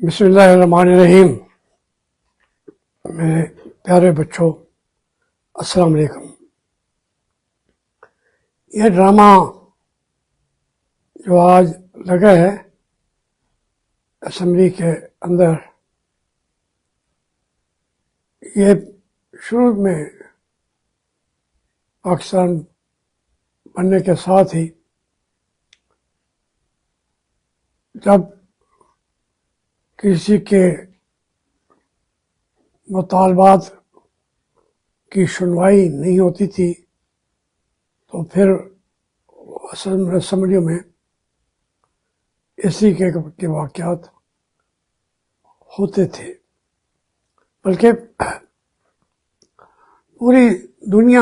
بسم اللہ الرحمن الرحیم. میرے پیارے بچوں، السلام علیکم. یہ ڈرامہ جو آج لگا ہے اسمبلی کے اندر، یہ شروع میں پاکستان بننے کے ساتھ ہی جب کسی کے مطالبات کی سنوائی نہیں ہوتی تھی تو پھر اسمبلیوں میں اسی کے واقعات ہوتے تھے. بلکہ پوری دنیا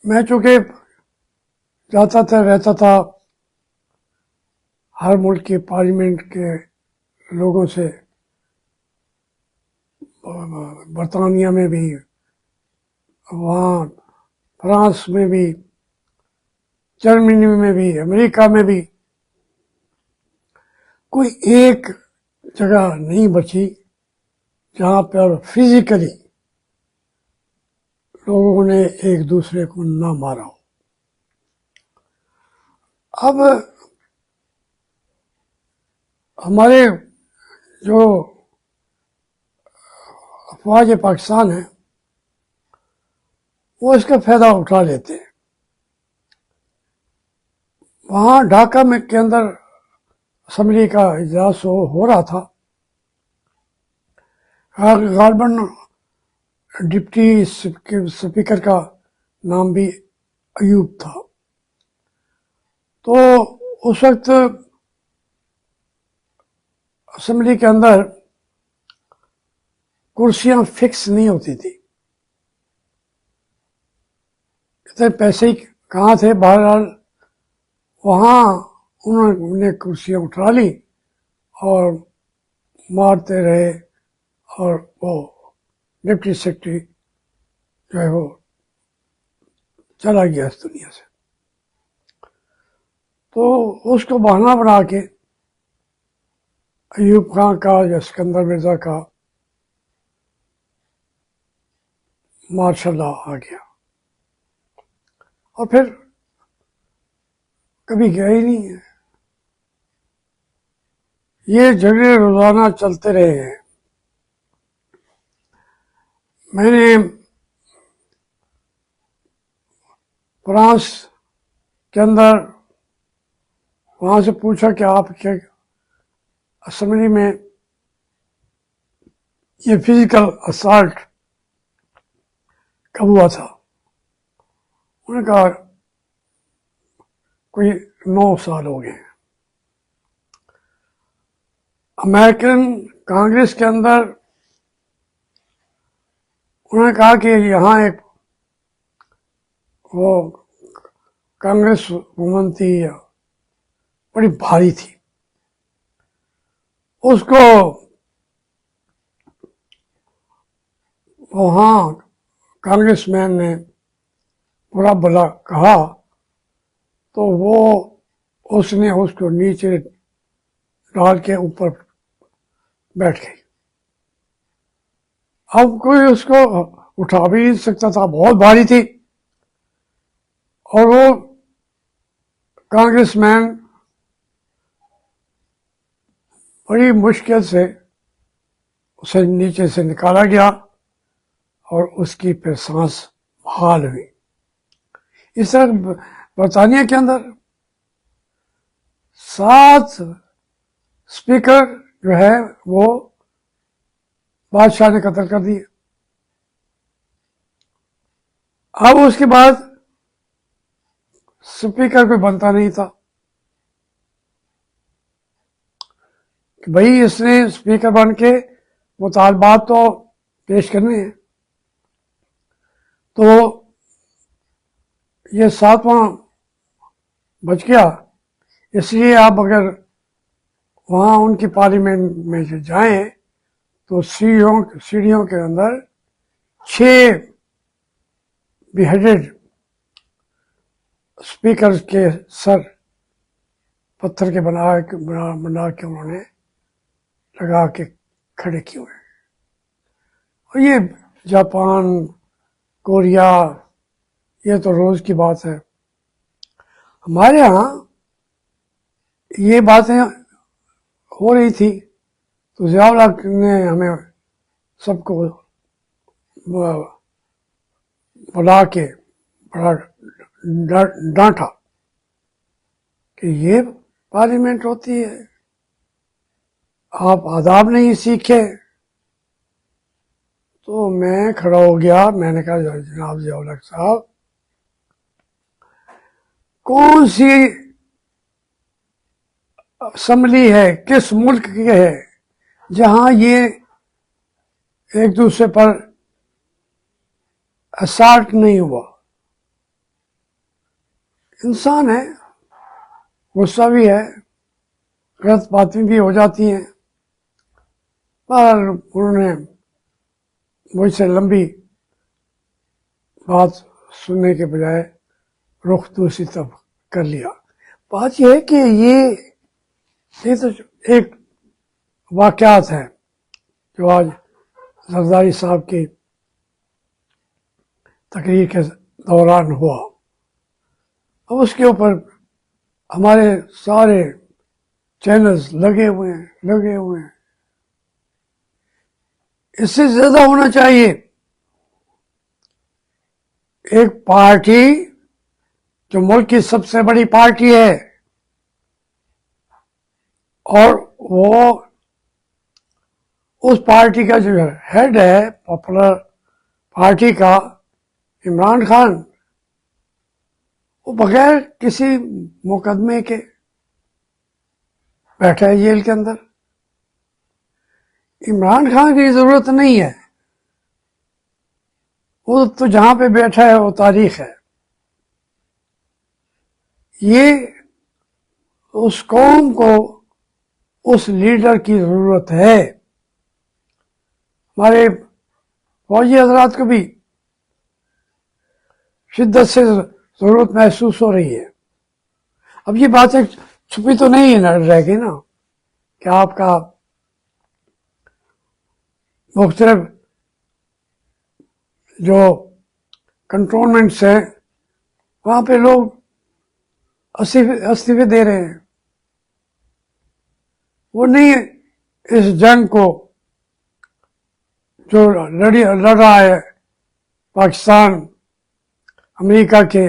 میں چونکہ جاتا تھا رہتا تھا ہر ملک کے پارلیمنٹ کے لوگوں سے، برطانیہ میں بھی، وہاں فرانس میں بھی، جرمنی میں بھی، امریکہ میں بھی، کوئی ایک جگہ نہیں بچی جہاں پر فزیکلی لوگوں نے ایک دوسرے کو نہ مارا ہو. اب ہمارے جو افواج پاکستان ہیں وہ اس کا فائدہ اٹھا لیتے ہیں. وہاں ڈھاکہ میں کے اندر اسمبلی کا اجلاس ہو رہا تھا. غالباً ڈپٹی اسپیکر کا نام بھی ایوب تھا. تو اس وقت اسمبلی کے اندر کرسیاں فکس نہیں ہوتی تھی. اتنے پیسے ہی کہاں تھے. بہرحال وہاں انہوں نے کرسیاں اٹھا لی اور مارتے رہے، اور وہ ڈپٹی سیکرٹری جو ہے وہ چلا گیا اس دنیا سے. تو اس کو بہانہ بنا کے ایوب خان کا یا اسکندر مرزا کا ماشاء اللہ آ گیا، اور پھر کبھی گیا ہی نہیں ہے. یہ جھگڑے روزانہ چلتے رہے ہیں. میں نے فرانس کے اندر وہاں سے پوچھا کہ آپ کے اسمبلی میں یہ فزیکل اسالٹ کب ہوا تھا؟ انہوں نے کہا کوئی 9 سال ہو گئے. امریکن کانگریس کے اندر انہوں نے کہا کہ یہاں ایک وہ کانگریس وومن تھی، بڑی بھاری تھی. اس کو وہاں کانگریس مین نے برا بلا کہا تو اس نے اس کو نیچے ڈال کے اوپر بیٹھ گئی. اب کوئی اس کو اٹھا بھی نہیں سکتا تھا، بہت بھاری تھی. اور وہ کانگریس مین بڑی مشکل سے اسے نیچے سے نکالا گیا اور اس کی پھر سانس بحال ہوئی. اس طرح برطانیہ کے اندر 7 اسپیکر جو ہے وہ بادشاہ نے قتل کر دیے. اب اس کے بعد اسپیکر کوئی بنتا نہیں تھا کہ بھائی اس نے اسپیکر بن کے مطالبات تو پیش کرنے ہیں. تو یہ 7واں بچ گیا. اس لیے آپ اگر وہاں ان کی پارلیمنٹ میں جائیں تو سیڑھیوں کے اندر 6 بیہیڈڈ اسپیکر کے سر پتھر کے بنا کے انہوں نے لگا کے کھڑے کیے ہوئے ہیں. اور یہ جاپان، کوریا، یہ تو روز کی بات ہے. ہمارے ہاں یہ باتیں ہو رہی تھی تو ضیاء الحق نے ہمیں سب کو بلا کے بڑا ڈانٹا کہ یہ پارلیمنٹ ہوتی ہے، آپ آداب نہیں سیکھے. تو میں کھڑا ہو گیا، میں نے کہا جناب ضیاء الحق صاحب، کون سی اسمبلی ہے، کس ملک کی ہے جہاں یہ ایک دوسرے پر اسالٹ نہیں ہوا؟ انسان ہے، غصہ بھی ہے، غلط باتیں بھی ہو جاتی ہیں. پر انہوں نے مجھ سے لمبی بات سننے کے بجائے رخ دوسری طرف کر لیا. بات یہ ہے کہ یہ تو ایک واقعات ہے جو آج زرداری صاحب کی تقریر کے دوران ہوا. اب اس کے اوپر ہمارے سارے چینلز لگے ہوئے ہیں. اس سے زیادہ ہونا چاہیے. ایک پارٹی جو ملک کی سب سے بڑی پارٹی ہے اور وہ اس پارٹی کا جو ہیڈ ہے پاپولر پارٹی کا عمران خان، وہ بغیر کسی مقدمے کے بیٹھا ہے جیل کے اندر. عمران خان کی ضرورت نہیں ہے، وہ تو جہاں پہ بیٹھا ہے وہ تاریخ ہے. یہ اس قوم کو اس لیڈر کی ضرورت ہے. ہمارے فوجی حضرات کو بھی شدت سے ضرورت محسوس ہو رہی ہے. اب یہ باتیں چھپی تو نہیں رہ گئی نا کہ آپ کا مختلف جو کنٹرولمنٹس ہیں وہاں پہ لوگ استعفے دے رہے ہیں. وہ نہیں اس جنگ کو جو لڑ رہا ہے پاکستان امریکہ کے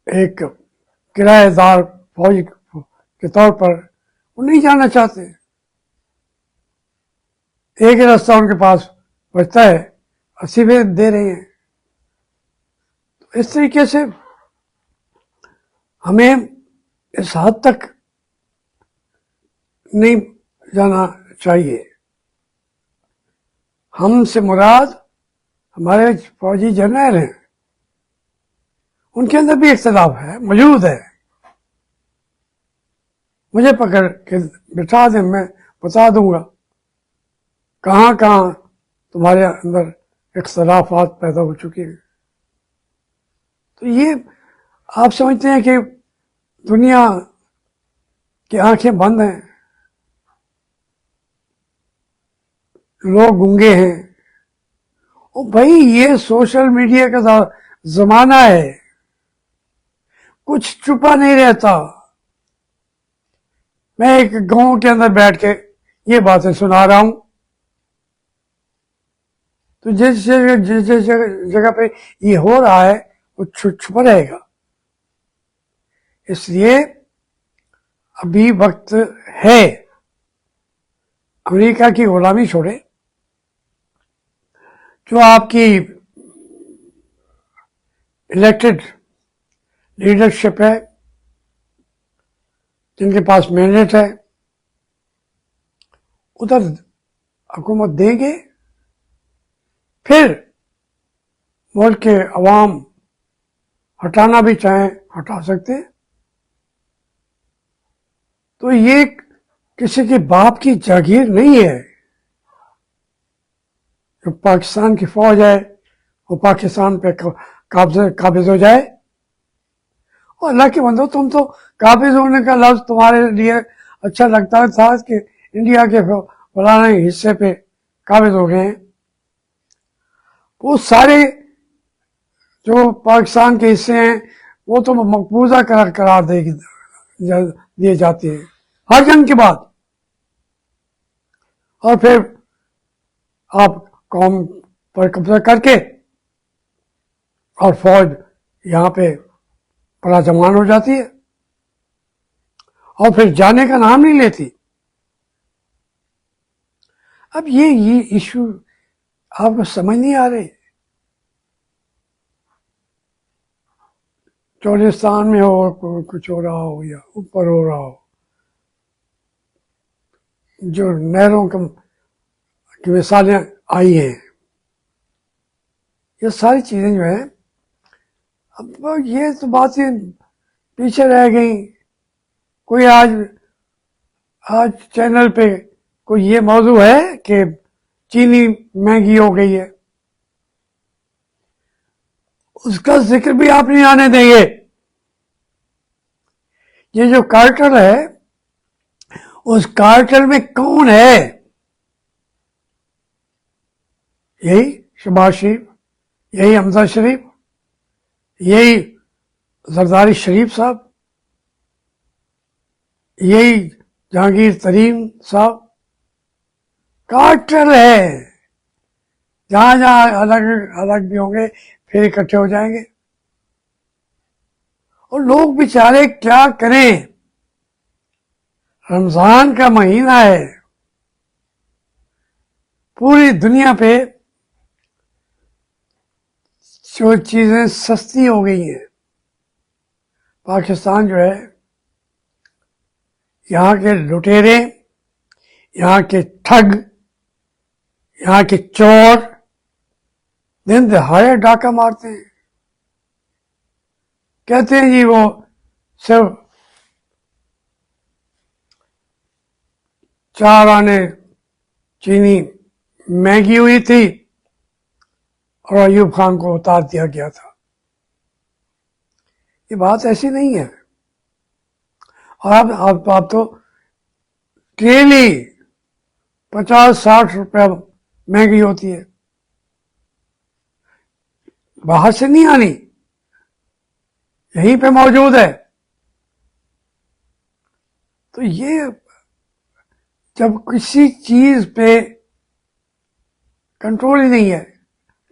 ایک کرایہ دار فوج کے طور پر، وہ نہیں جانا چاہتے. ایک ہی راستہ ان کے پاس بچتا ہے، استعفے دے رہے ہیں. تو اس طریقے سے ہمیں اس حد تک نہیں جانا چاہیے. ہم سے مراد ہمارے فوجی جرنیل ہیں، ان کے اندر بھی اختلاف ہے، موجود ہے. مجھے پکڑ کے بٹھا دیں، میں بتا دوں گا کہاں کہاں تمہارے اندر اختلافات پیدا ہو چکے ہیں. تو یہ آپ سمجھتے ہیں کہ دنیا کی آنکھیں بند ہیں، لوگ گنگے ہیں. او بھائی، یہ سوشل میڈیا کا زمانہ ہے، کچھ چھپا نہیں رہتا. میں ایک گاؤں کے اندر بیٹھ کے یہ باتیں سنا رہا ہوں، تو جس جگہ پہ یہ ہو رہا ہے وہ چھپا رہے گا. اس لیے ابھی وقت ہے امریکہ کی غلامی چھوڑے. جو آپ کی الیکٹڈ لیڈرشپ ہے، جن کے پاس مینڈیٹ ہے، ادھر حکومت دیں گے. پھر ملک کے عوام ہٹانا بھی چاہیں ہٹا سکتے. تو یہ کسی کے باپ کی جاگیر نہیں ہے. جو پاکستان کی فوج ہے وہ پاکستان پہ قابض ہو جائے اور اللہ کے بندو تم تو قابض ہونے کا لفظ تمہارے لیے اچھا لگتا تھا کہ انڈیا کے فلاں حصے پہ قابض ہو گئے ہیں. وہ سارے جو پاکستان کے حصے ہیں وہ تو مقبوضہ قرار دیے جاتے ہیں ہر جنگ کے بعد. اور پھر آپ قوم پر قبضہ کر کے اور فوج یہاں پہ پڑا جمان ہو جاتی ہے اور پھر جانے کا نام نہیں لیتی. اب یہ ایشو آپ کو سمجھ نہیں آ رہے. چولستان میں ہو کچھ ہو رہا ہو یا اوپر ہو رہا ہو، جو نہروں کی مثالیں آئی ہیں، یہ ساری چیزیں جو ہیں اب یہ تو باتیں پیچھے رہ گئیں. کوئی آج چینل پہ کوئی یہ موضوع ہے کہ چینی مہنگی ہو گئی ہے، اس کا ذکر بھی آپ نہیں آنے دیں گے. یہ جو کارٹل ہے اس کارٹل میں کون ہے؟ یہی شہباز شریف، یہی حمزہ شریف، یہی زرداری شریف صاحب، یہی جہانگیر ترین صاحب. کارٹل ہے. جہاں جہاں الگ بھی ہوں گے پھر اکٹھے ہو جائیں گے. اور لوگ بیچارے کیا کریں؟ رمضان کا مہینہ ہے، پوری دنیا پہ جو چیزیں سستی ہو گئی ہیں، پاکستان جو ہے یہاں کے لٹیرے، یہاں کے ٹھگ، یہاں کے چور دن دہاڑے ڈاکہ مارتے ہیں. کہتے ہیں جی وہ صرف 4 آنے چینی مہنگی ہوئی تھی اور ایوب خان کو اتار دیا گیا تھا. یہ بات ایسی نہیں ہے. اور آپ تو ڈیلی 50-60 روپے مہنگی ہوتی ہے، باہر سے نہیں آنی، یہیں پہ موجود ہے. تو یہ جب کسی چیز پہ کنٹرول ہی نہیں ہے،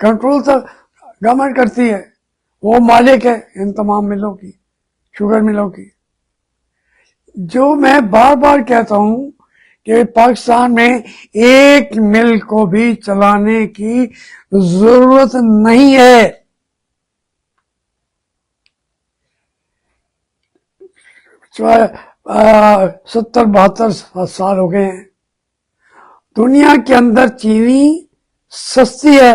کنٹرول تو گورنمنٹ کرتی ہے، وہ مالک ہے ان تمام ملوں کی، شوگر ملوں کی. جو میں بار بار کہتا ہوں کہ پاکستان میں ایک مل کو بھی چلانے کی ضرورت نہیں ہے. ستر 72 سال ہو گئے ہیں. دنیا کے اندر چینی سستی ہے.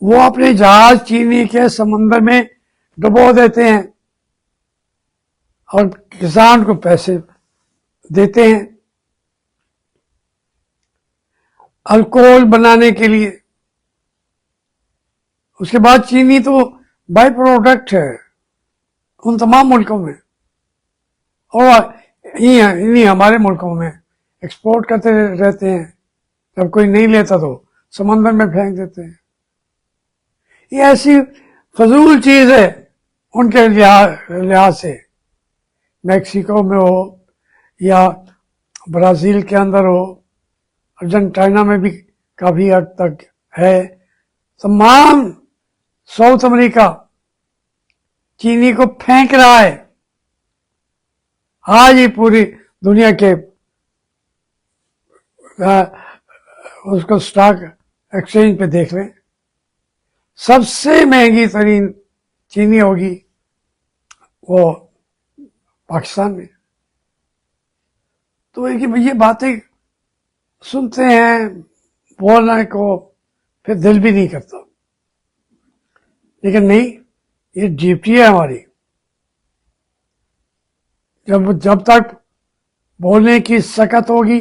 وہ اپنے جہاز چینی کے سمندر میں ڈبو دیتے ہیں اور کسان کو پیسے دیتے ہیں الکوہل بنانے کے لیے. اس کے بعد چینی تو بائی پروڈکٹ ہے ان تمام ملکوں میں، اور انہیں ہمارے ملکوں میں ایکسپورٹ کرتے رہتے ہیں. جب کوئی نہیں لیتا تو سمندر میں پھینک دیتے ہیں. یہ ایسی فضول چیز ہے ان کے لحاظ سے. میکسیکو میں ہو یا برازیل کے اندر ہو، ارجنٹائنا میں بھی کافی حد تک ہے، تمام ساؤتھ امریکہ چینی کو پھینک رہا ہے. آج ہی پوری دنیا کے اس کو سٹاک ایکسچینج پہ دیکھ لیں، سب سے مہنگی ترین چینی ہوگی وہ پاکستان میں. تو یہ باتیں سنتے ہیں، بولنے کو پھر دل بھی نہیں کرتا. لیکن نہیں، یہ ڈیوٹی ہے ہماری. جب تک بولنے کی سکت ہوگی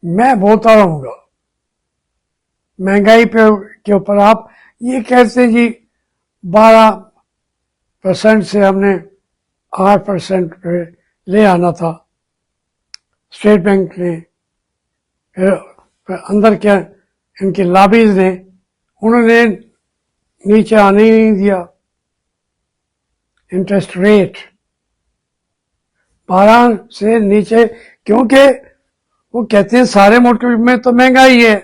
میں بولتا رہوں گا. مہنگائی کے اوپر آپ یہ کہتے جی 12% سے ہم نے 8% پہ لے آنا تھا اسٹیٹ بینک نے. پھر اندر کیا ان کی لابیز نے انہوں نے نیچے آنے ہی نہیں دیا انٹرسٹ ریٹ 12 سے نیچے, کیونکہ وہ کہتے ہیں سارے ملک میں تو مہنگائی ہے.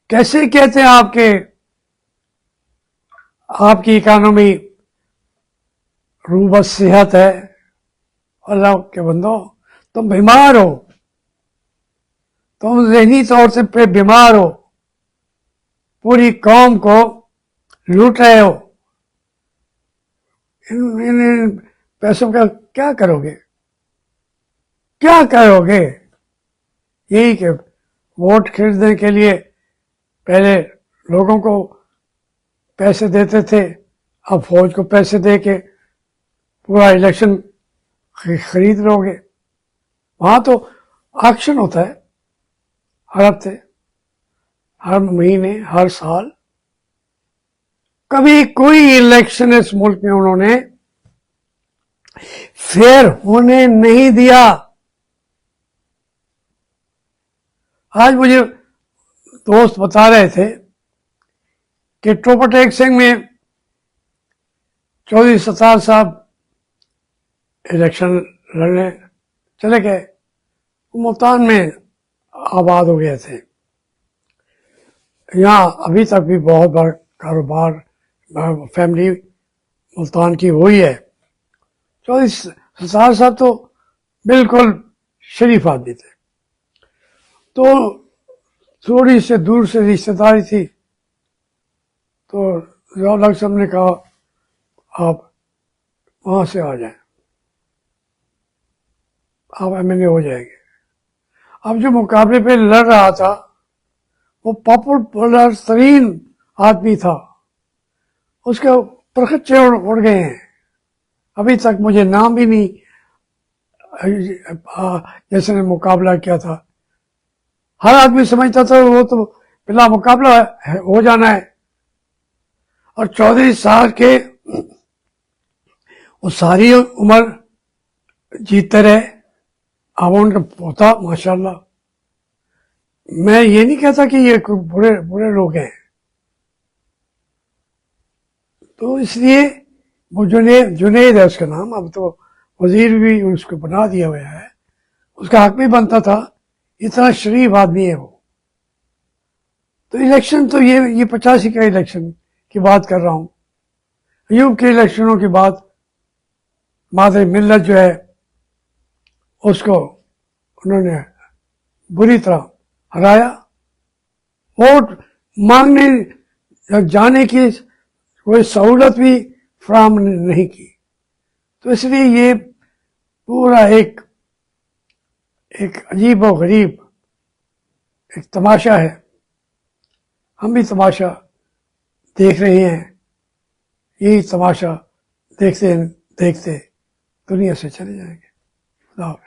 کیسے کہتے ہیں آپ کی اکانومی روبہ صحت ہے؟ اللہ کے بندو, تم بیمار ہو, تم ذہنی طور سے بیمار ہو, پوری قوم کو لوٹ رہے ہو. ان پیسوں کا کیا کرو گے؟ کیا کرو گے؟ یہی کہ ووٹ خریدنے کے لیے پہلے لوگوں کو پیسے دیتے تھے, اب فوج کو پیسے دے کے پورا الیکشن خرید لو گے. وہاں تو آکشن ہوتا ہے ہر ہفتے, ہر مہینے, ہر سال. کبھی کوئی الیکشن اس ملک میں انہوں نے فیئر ہونے نہیں دیا. آج مجھے دوست بتا رہے تھے کہ ٹوپر ٹیک سنگھ میں چودھری ستار صاحب الیکشن لڑنے چلے گئے, ملتان میں آباد ہو گئے تھے. یہاں ابھی تک بھی بہت بڑا کاروبار فیملی ملتان کی ہوئی ہے. چودھری ستار صاحب تو بالکل شریف آدمی تھے, تو تھوڑی سے دور سے رشتے داری تھی, تو ضیاء الحق صاحب نے کہا آپ وہاں سے آ جائیں, آپ MLA ہو جائیں گے. اب جو مقابلے پہ لڑ رہا تھا وہ پاپولر ترین آدمی تھا, اس کے پرخچے اڑ گئے ہیں. ابھی تک مجھے نام بھی نہیں جیسے نے مقابلہ کیا تھا. ہر آدمی سمجھتا تھا وہ تو بلا مقابلہ ہو جانا ہے. اور 34 سال کے وہ ساری عمر جیتتے رہے. اب ان کا پوتا ماشاءاللہ, میں یہ نہیں کہتا کہ یہ برے لوگ ہیں, تو اس لیے وہ جنید ہے اس کا نام, اب تو وزیر بھی اس کو بنا دیا ہوا ہے, اس کا حق بھی بنتا تھا, اتنا شریف آدمی ہے وہ. تو الیکشن تو یہ 85 کا الیکشن کی بات کر رہا ہوں. ایوب کے الیکشنوں کی بات, مادر ملت جو ہے اس کو انہوں نے بری طرح ہرایا. ووٹ مانگنے جانے کی کوئی سہولت بھی فراہم نہیں کی. تو اس لیے یہ پورا ایک عجیب و غریب ایک تماشا ہے. ہم بھی تماشا دیکھ رہے ہیں. یہی تماشا دیکھتے دیکھتے دنیا سے چلے جائیں گے. خدا حافظ.